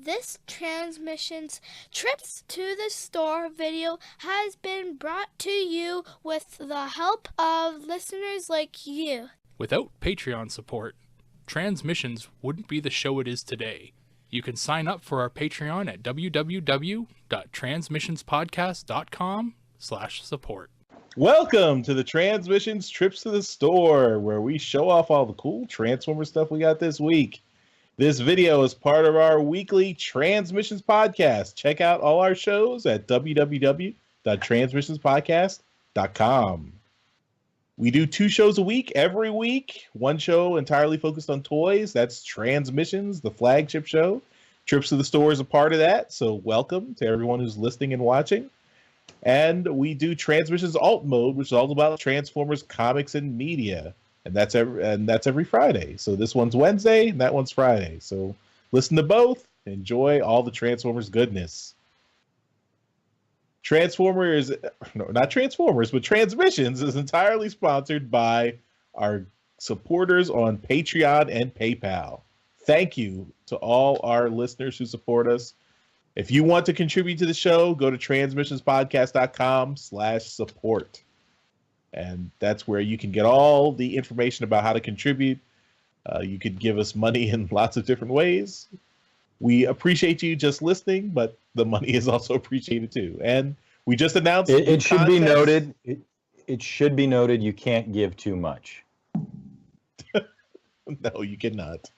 This Transmissions Trips to the Store video has been brought to you with the help of listeners like you. Without Patreon support, Transmissions wouldn't be the show it is today. You can sign up for our Patreon at www.transmissionspodcast.com/support. Welcome to the Transmissions Trips to the Store, where we show off all the cool Transformer stuff we got this week. This video is part of our weekly Transmissions podcast. Check out all our shows at www.transmissionspodcast.com. We do 2 shows a week every week. One show entirely focused on toys. That's Transmissions, the flagship show. Trips to the Store is a part of that. So welcome to everyone who's listening and watching. And we do Transmissions Alt Mode, which is all about Transformers comics and media. And that's every Friday. So this one's Wednesday and that one's Friday. So listen to both. Enjoy all the Transformers goodness. Transmissions is entirely sponsored by our supporters on Patreon and PayPal. Thank you to all our listeners who support us. If you want to contribute to the show, go to transmissionspodcast.com/support. And that's where you can get all the information about how to contribute. You could give us money in lots of different ways. We appreciate you just listening, but the money is also appreciated too. And we just announced it should be noted. It should be noted you can't give too much. No, you cannot.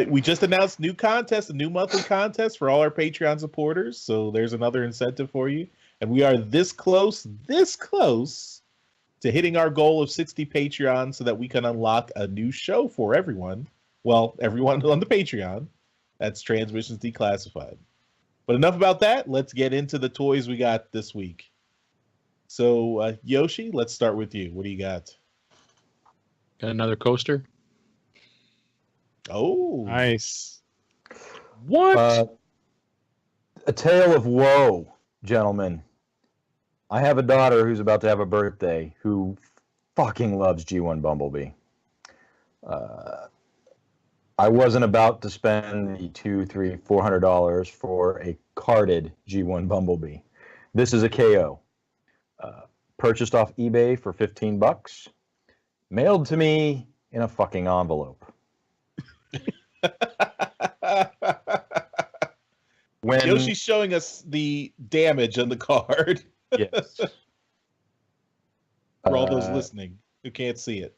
We just announced new contest, a new monthly contest for all our Patreon supporters. So there's another incentive for you. And we are this close to hitting our goal of 60 Patreons so that we can unlock a new show for everyone. Well, everyone on the Patreon. That's Transmissions Declassified. But enough about that. Let's get into the toys we got this week. So, Yoshi, let's start with you. What do you got? Got another coaster. Oh. Nice. What? A tale of woe, gentlemen. I have a daughter who's about to have a birthday who fucking loves G1 Bumblebee. I wasn't about to spend the $200, $300, $400 for a carded G1 Bumblebee. This is a KO. Purchased off eBay for $15. Mailed to me in a fucking envelope. When Yoshi's showing us the damage on the card. Yes. For all those listening who can't see it.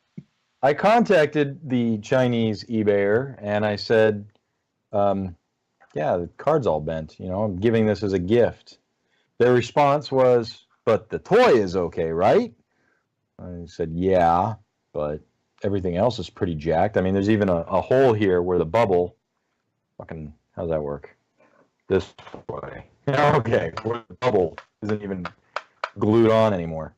I contacted the Chinese eBayer and I said, yeah, the card's all bent. You know, I'm giving this as a gift. Their response was, but the toy is okay, right? I said, yeah, but everything else is pretty jacked. I mean, there's even a hole here where the bubble, fucking, how's that work? This way. Okay, where the bubble isn't even glued on anymore.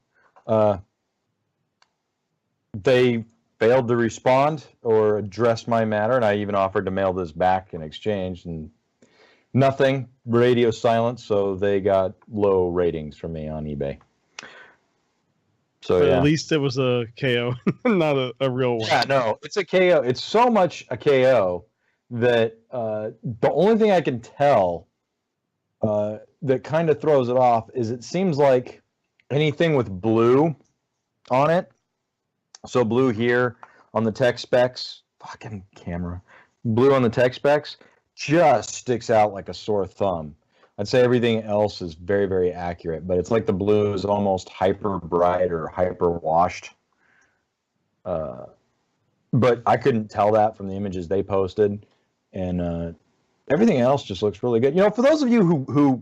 They failed to respond or address my matter, and I even offered to mail this back in exchange, and nothing. Radio silence, so they got low ratings from me on eBay. So but yeah. At least it was a KO, not a real one. Yeah, no, it's a KO. It's so much a KO that the only thing I can tell that kind of throws it off is it seems like anything with blue on it. So blue here on the tech specs, fucking camera. Blue on the tech specs just sticks out like a sore thumb. I'd say everything else is very, very accurate, but it's like the blue is almost hyper bright or hyper washed. But I couldn't tell that from the images they posted, and everything else just looks really good. You know, for those of you who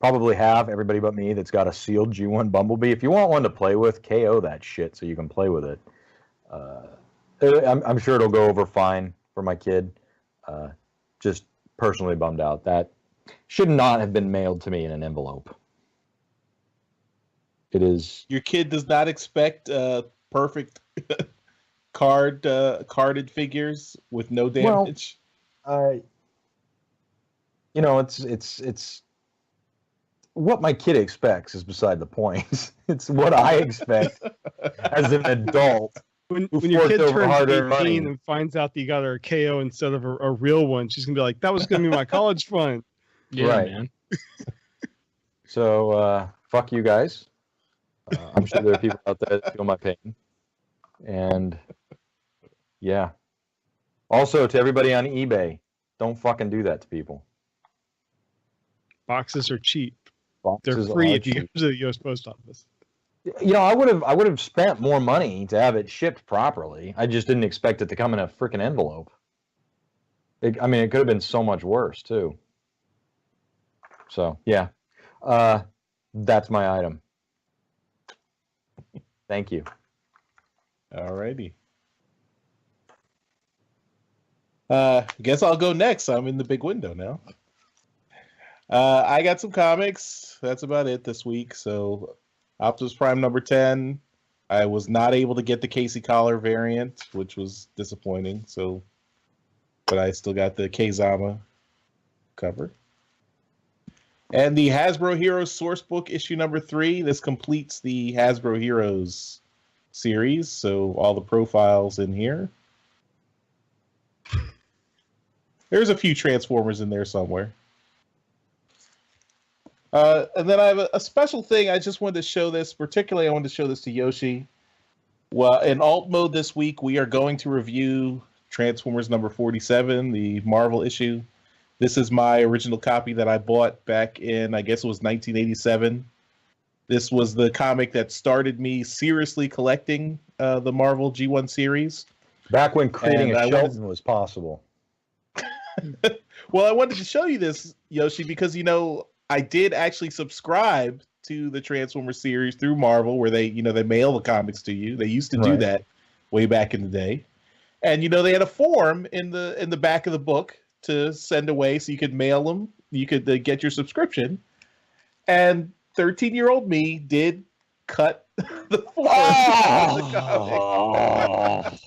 probably have, everybody but me, that's got a sealed G1 Bumblebee, if you want one to play with, KO that shit so you can play with it. I'm sure it'll go over fine for my kid. Just personally bummed out. That should not have been mailed to me in an envelope. It is. Your kid does not expect perfect carded figures with no damage. Well, you know, it's what my kid expects is beside the point. It's what I expect as an adult When Who your forked kid over turns hard-earned 18 money. and finds out that you got her a KO instead of a real one, she's gonna be like, "That was gonna be my college fund." Yeah, Right. man. So fuck you guys. I'm sure there are people out there that feel my pain. And yeah. Also, to everybody on eBay, don't fucking do that to people. Boxes are cheap. Boxes They're free are if you go cheap. to the U.S. Post Office. You know, I would have spent more money to have it shipped properly. I just didn't expect it to come in a freaking envelope. It could have been so much worse too. So yeah, that's my item. Thank you. Alrighty. Guess I'll go next. I'm in the big window now. I got some comics. That's about it this week. So, Optimus Prime number 10. I was not able to get the Casey Collar variant, which was disappointing. So, but I still got the K-Zama cover. And the Hasbro Heroes Sourcebook issue number 3. This completes the Hasbro Heroes series. So, all the profiles in here. There's a few Transformers in there somewhere. And then I have a special thing. I just wanted to show this. Particularly, I wanted to show this to Yoshi. Well, in alt mode this week, we are going to review Transformers number 47, the Marvel issue. This is my original copy that I bought back in, I guess it was 1987. This was the comic that started me seriously collecting the Marvel G1 series. Back when creating And a I Shelton was possible. Well, I wanted to show you this, Yoshi, because, you know, I did actually subscribe to the Transformers series through Marvel, where they mail the comics to you. They used to do Right. that way back in the day. And, they had a form in the back of the book to send away so you could mail them. You could get your subscription. And 13-year-old me did cut the form out of the comic.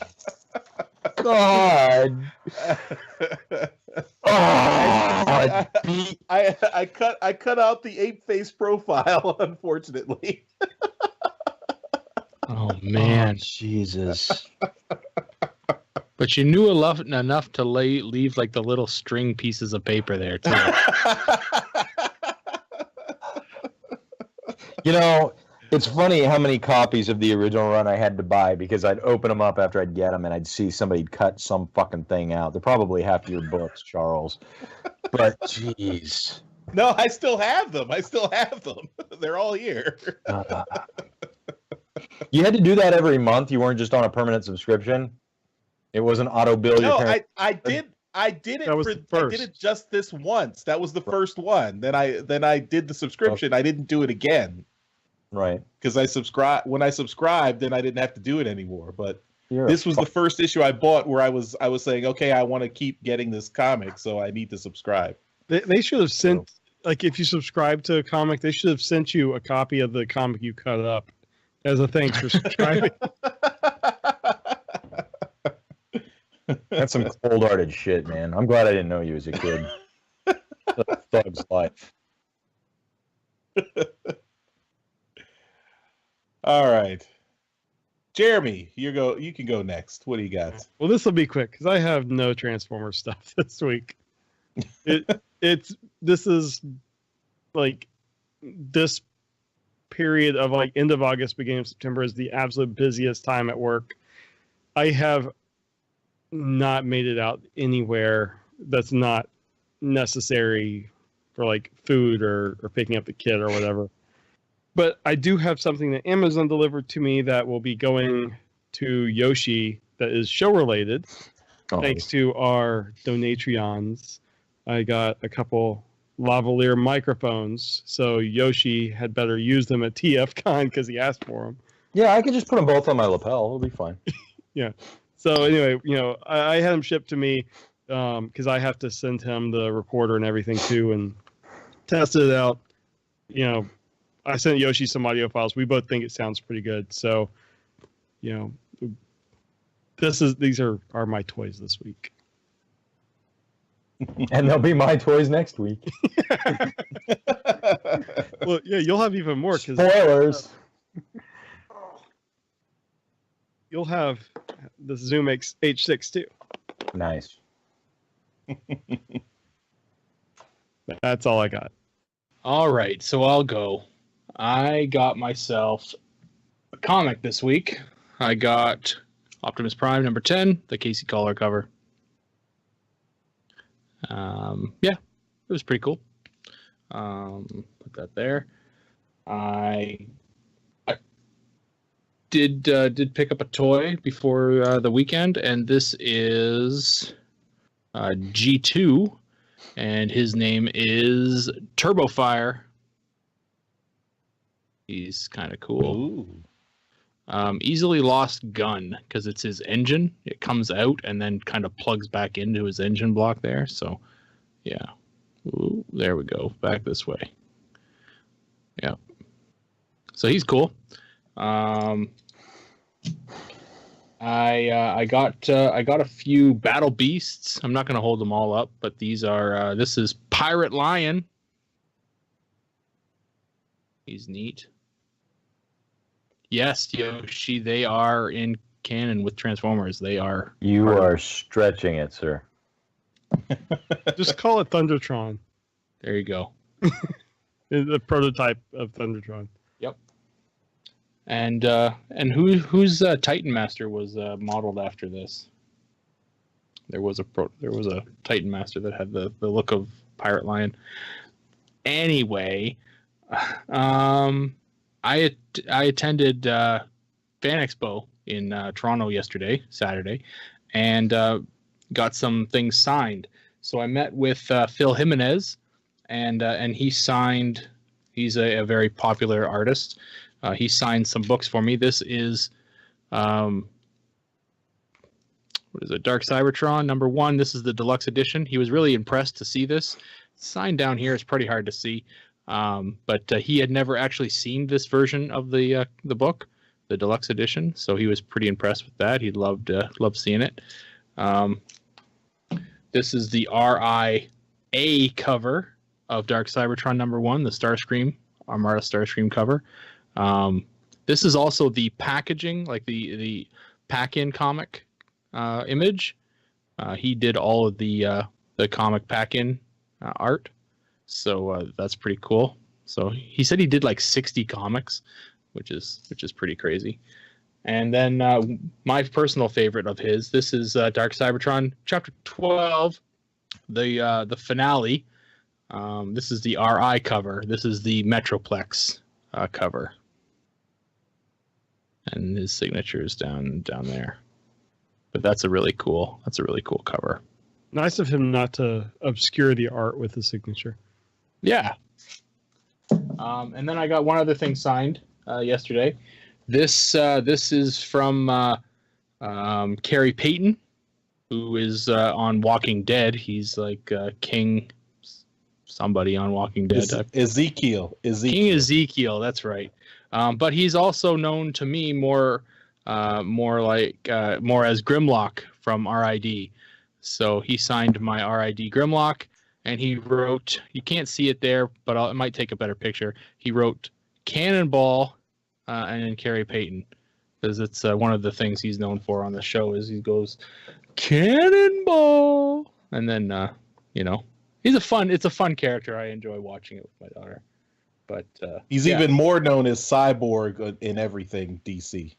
God. I cut out the ape face profile, unfortunately. Oh man! Jesus. But you knew enough to leave like the little string pieces of paper there too. You know, it's funny how many copies of the original run I had to buy because I'd open them up after I'd get them and I'd see somebody cut some fucking thing out. They're probably half your books, Charles. But jeez. No, I still have them. They're all here. You had to do that every month. You weren't just on a permanent subscription. It wasn't auto bill. No, your parents. I did it. That was the first. I did it just this once. That was the first one. Then I did the subscription. I didn't do it again. Right. Because when I subscribed, then I didn't have to do it anymore. But You're this was the first issue I bought where I was saying, okay, I want to keep getting this comic, so I need to subscribe. They should have sent, like, if you subscribe to a comic, they should have sent you a copy of the comic you cut up as a thanks for subscribing. That's some cold-hearted shit, man. I'm glad I didn't know you as a kid. A thug's life. All right, Jeremy, you can go next. What do you got? Well, this will be quick because I have no Transformers stuff this week. This is like this period of like end of August, beginning of September is the absolute busiest time at work. I have not made it out anywhere that's not necessary for like food or picking up the kid or whatever. But I do have something that Amazon delivered to me that will be going to Yoshi that is show related. Oh. Thanks to our Donatreons. I got a couple lavalier microphones, so Yoshi had better use them at TFCon because he asked for them. Yeah, I could just put them both on my lapel. It'll be fine. Yeah. So anyway, I had them shipped to me because I have to send him the recorder and everything too, and tested it out. I sent Yoshi some audio files. We both think it sounds pretty good. So, these are my toys this week. And they'll be my toys next week. Well, yeah, you'll have even more because Spoilers. you'll have the Zoom H6 too. Nice. That's all I got. All right, so I'll go. I got myself a comic this week. I got Optimus Prime number 10, the Casey Collar cover. Yeah, it was pretty cool. Put that there. I did pick up a toy before the weekend, and this is G2, and his name is Turbofire. He's kind of cool. Easily lost gun because it's his engine. It comes out and then kind of plugs back into his engine block there. So, yeah. Ooh, there we go. Back this way. Yeah. So he's cool. I got a few Battle Beasts. I'm not going to hold them all up, but these are this is Pirate Lion. He's neat. Yes, Yoshi, they are in canon with Transformers. They are. You are stretching it, sir. Just call it Thundertron. There you go. The prototype of Thundertron. Yep. And whose Titan Master was modeled after this? There was a Titan Master that had the look of Pirate Lion. Anyway, I attended Fan Expo in Toronto Saturday, and got some things signed. So I met with Phil Jimenez, and he signed. He's a very popular artist. He signed some books for me. This is what is it? Dark Cybertron #1. This is the deluxe edition. He was really impressed to see this. Signed down here is pretty hard to see. But he had never actually seen this version of the book, the deluxe edition, so he was pretty impressed with that. He loved seeing it. This is the RIA cover of Dark Cybertron #1, the Starscream Armada Starscream cover. This is also the packaging, like the pack-in comic image. He did all of the comic pack-in art. So that's pretty cool. So he said he did like 60 comics, which is pretty crazy. And then my personal favorite of his, this is Dark Cybertron Chapter 12, the finale. This is the RI cover. This is the Metroplex cover, and his signature is down there. But that's a really cool cover. Nice of him not to obscure the art with his signature. Yeah. And then I got one other thing signed yesterday. This is from Carrie Payton, who is on Walking Dead. He's like King somebody on Walking Dead. Ezekiel. King Ezekiel, that's right. But he's also known to me more as Grimlock from RID. So he signed my RID Grimlock. And he wrote, you can't see it there, but it might take a better picture. He wrote Cannonball and then Carrie Payton, because it's one of the things he's known for on the show is he goes, Cannonball. And then, it's a fun character. I enjoy watching it with my daughter. But he's even more known as Cyborg in everything DC.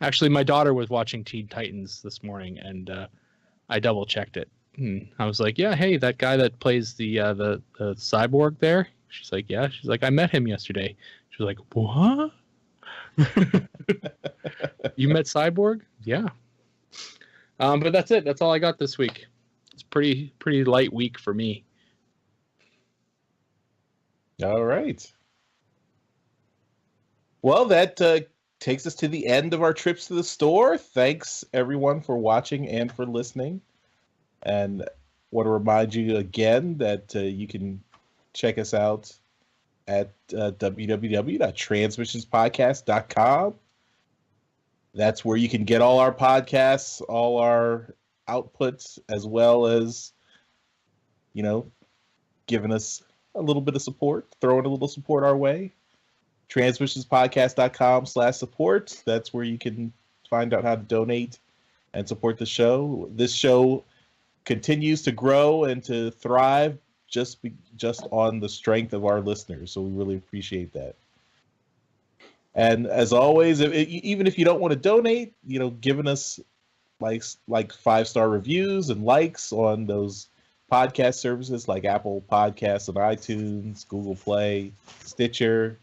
Actually, my daughter was watching Teen Titans this morning, and I double checked it. I was like, yeah, hey, that guy that plays the cyborg there. She's like, yeah. She's like, I met him yesterday. She was like, what? You met Cyborg? Yeah. But that's it. That's all I got this week. It's pretty light week for me. All right. Well, that takes us to the end of our trips to the store. Thanks everyone for watching and for listening. And want to remind you again that you can check us out at www.transmissionspodcast.com. That's where you can get all our podcasts, all our outputs, as well as, giving us a little bit of support, throwing a little support our way. transmissionspodcast.com/support. That's where you can find out how to donate and support the show. This show continues to grow and to thrive just on the strength of our listeners. So we really appreciate that. And as always, even if you don't want to donate, giving us like 5-star reviews and likes on those podcast services like Apple Podcasts and iTunes, Google Play, Stitcher.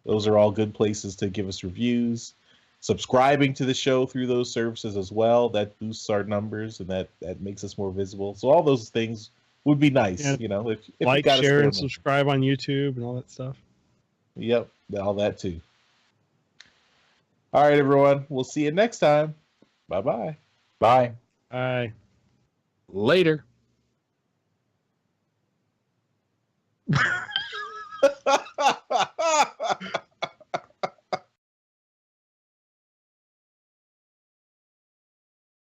Those are all good places to give us reviews. Subscribing to the show through those services as well, that boosts our numbers and that makes us more visible. So all those things would be nice, Yeah. if Like, you got share, and subscribe on YouTube and all that stuff. Yep, all that too. All right, everyone. We'll see you next time. Bye-bye. Bye. Bye. Later.